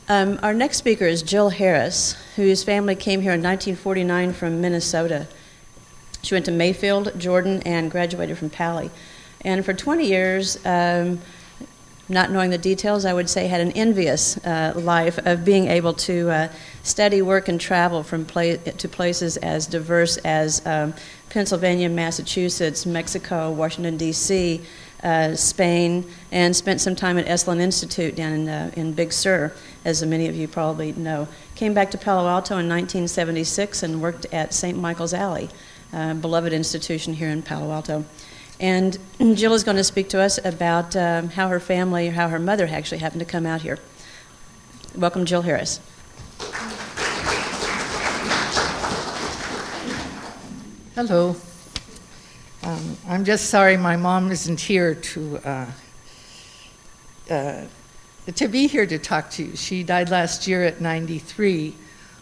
Our next speaker is Jill Harris, whose family came here in 1949 from Minnesota. She went to Mayfield, Jordan, and graduated from Palo. And for 20 years, not knowing the details, I would say had an envious life of being able to study, work, and travel to places as diverse as Pennsylvania, Massachusetts, Mexico, Washington, D.C., Spain, and spent some time at Esalen Institute down in Big Sur, as many of you probably know. Came back to Palo Alto in 1976 and worked at St. Michael's Alley, a beloved institution here in Palo Alto. And Jill is going to speak to us about how her mother actually happened to come out here. Welcome, Jill Harris. Hello. I'm just sorry my mom isn't here to be here to talk to you. She died last year at 93,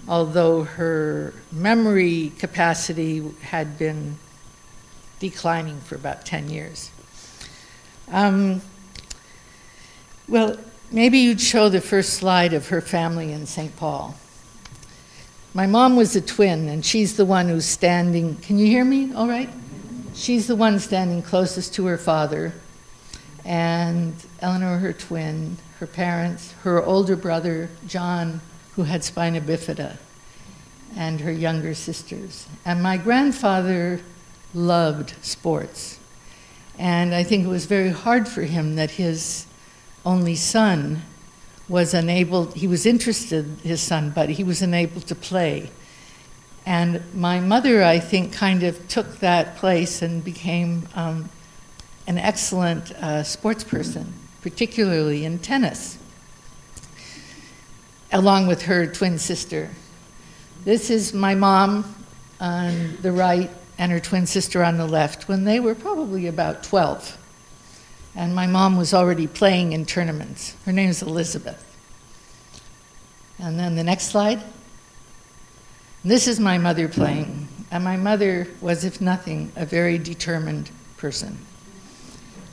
although her memory capacity had been declining for about 10 years. Well, maybe you'd show the first slide of her family in St. Paul. My mom was a twin, and she's the one who's standing. Can you hear me all right? She's the one standing closest to her father, and Eleanor, her twin, her parents, her older brother, John, who had spina bifida, and her younger sisters. And my grandfather loved sports. And I think it was very hard for him that his only son was unable, he was interested, his son, but he was unable to play. And my mother, I think, kind of took that place and became an excellent sports person, particularly in tennis, along with her twin sister. This is my mom on the right and her twin sister on the left when they were probably about 12. And my mom was already playing in tournaments. Her name is Elizabeth. And then the next slide. This is my mother playing. And my mother was, if nothing, a very determined person.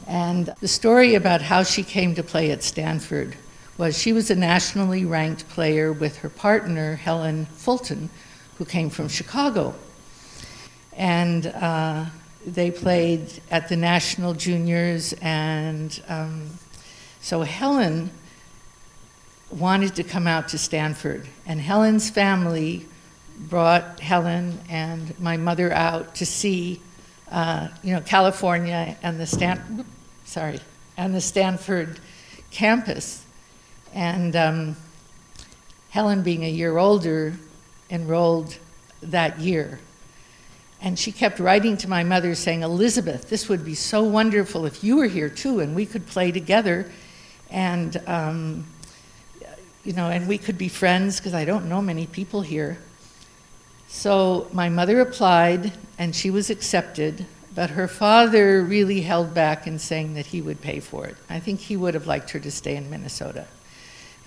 And the story about how she came to play at Stanford was she was a nationally ranked player with her partner, Helen Fulton, who came from Chicago. And they played at the national juniors, and so Helen wanted to come out to Stanford. And Helen's family brought Helen and my mother out to see, California and the Stanford campus. And Helen, being a year older, enrolled that year. And she kept writing to my mother saying, Elizabeth, this would be so wonderful if you were here too, and we could play together, and and we could be friends, because I don't know many people here. So my mother applied, and she was accepted, but her father really held back in saying that he would pay for it. I think he would have liked her to stay in Minnesota.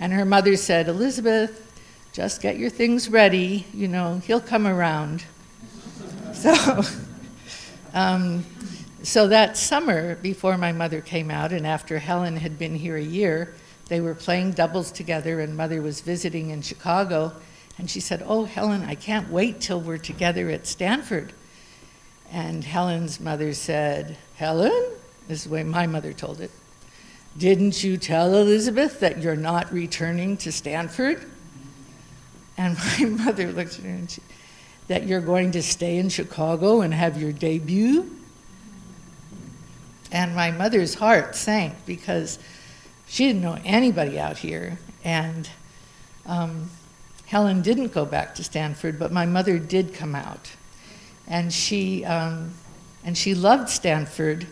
And her mother said, Elizabeth, just get your things ready, he'll come around. So that summer, before my mother came out, and after Helen had been here a year, they were playing doubles together, and Mother was visiting in Chicago, and she said, oh, Helen, I can't wait till we're together at Stanford. And Helen's mother said, Helen? This is the way my mother told it. Didn't you tell Elizabeth that you're not returning to Stanford? And my mother looked at her and she, that you're going to stay in Chicago and have your debut? And my mother's heart sank because she didn't know anybody out here. And Helen didn't go back to Stanford, but my mother did come out. And she loved Stanford.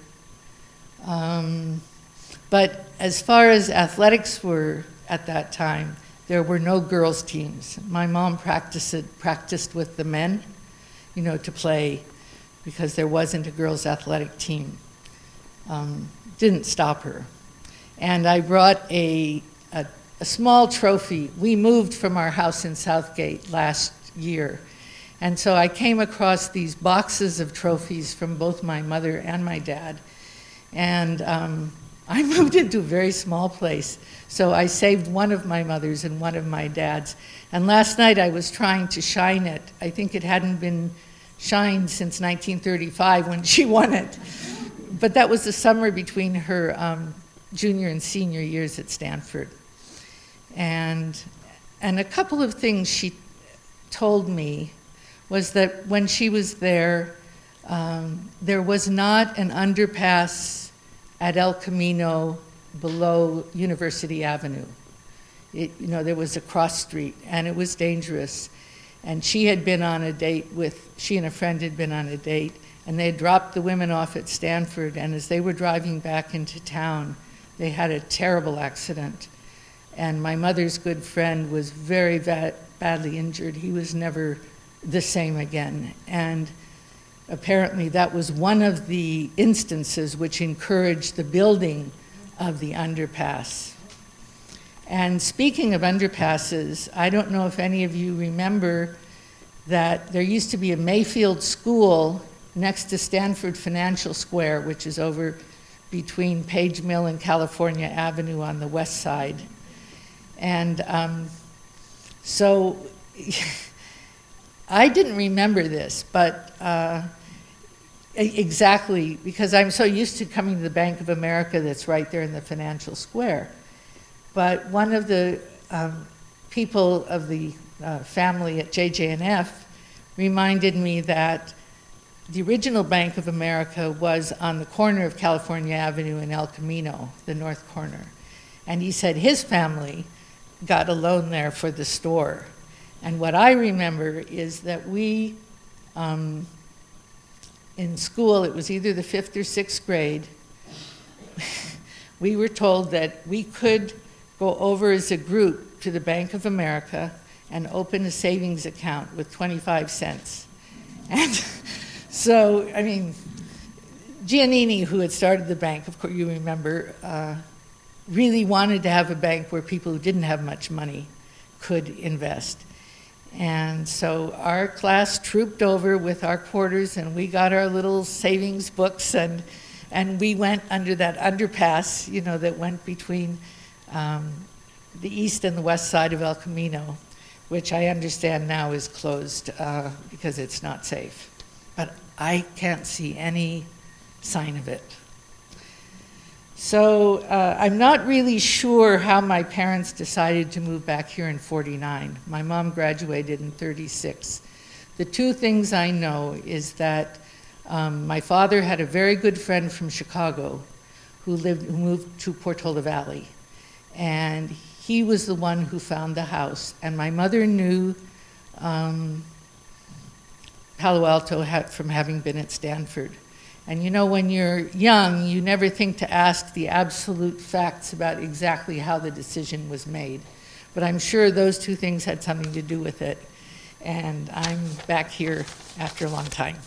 But as far as athletics were at that time, there were no girls' teams. My mom practiced with the men, to play, because there wasn't a girls' athletic team. Didn't stop her. And I brought a small trophy. We moved from our house in Southgate last year. And so I came across these boxes of trophies from both my mother and my dad. And I moved into a very small place, so I saved one of my mother's and one of my dad's. And last night I was trying to shine it. I think it hadn't been shined since 1935 when she won it. But that was the summer between her junior and senior years at Stanford. And a couple of things she told me was that when she was there was not an underpass at El Camino below University Avenue. There was a cross street, and it was dangerous. And she and a friend had been on a date, and they had dropped the women off at Stanford, and as they were driving back into town, they had a terrible accident. And my mother's good friend was very badly injured. He was never the same again. And apparently that was one of the instances which encouraged the building of the underpass. And speaking of underpasses, I don't know if any of you remember that there used to be a Mayfield school next to Stanford Financial Square, which is over between Page Mill and California Avenue on the west side. And so I didn't remember this, but exactly, because I'm so used to coming to the Bank of America that's right there in the financial square. But one of the people of the family at JJ&F reminded me that the original Bank of America was on the corner of California Avenue and El Camino, the north corner. And he said his family got a loan there for the store. And what I remember is that we, in school, it was either the 5th or 6th grade, we were told that we could go over as a group to the Bank of America and open a savings account with 25 cents. And so, I mean, Giannini, who had started the bank, of course you remember, really wanted to have a bank where people who didn't have much money could invest. And so our class trooped over with our quarters, and we got our little savings books, and we went under that underpass, that went between the east and the west side of El Camino, which I understand now is closed because it's not safe. But I can't see any sign of it. So I'm not really sure how my parents decided to move back here in '49. My mom graduated in '36. The two things I know is that my father had a very good friend from Chicago who moved to Portola Valley. And he was the one who found the house. And my mother knew Palo Alto from having been at Stanford. And when you're young, you never think to ask the absolute facts about exactly how the decision was made. But I'm sure those two things had something to do with it. And I'm back here after a long time.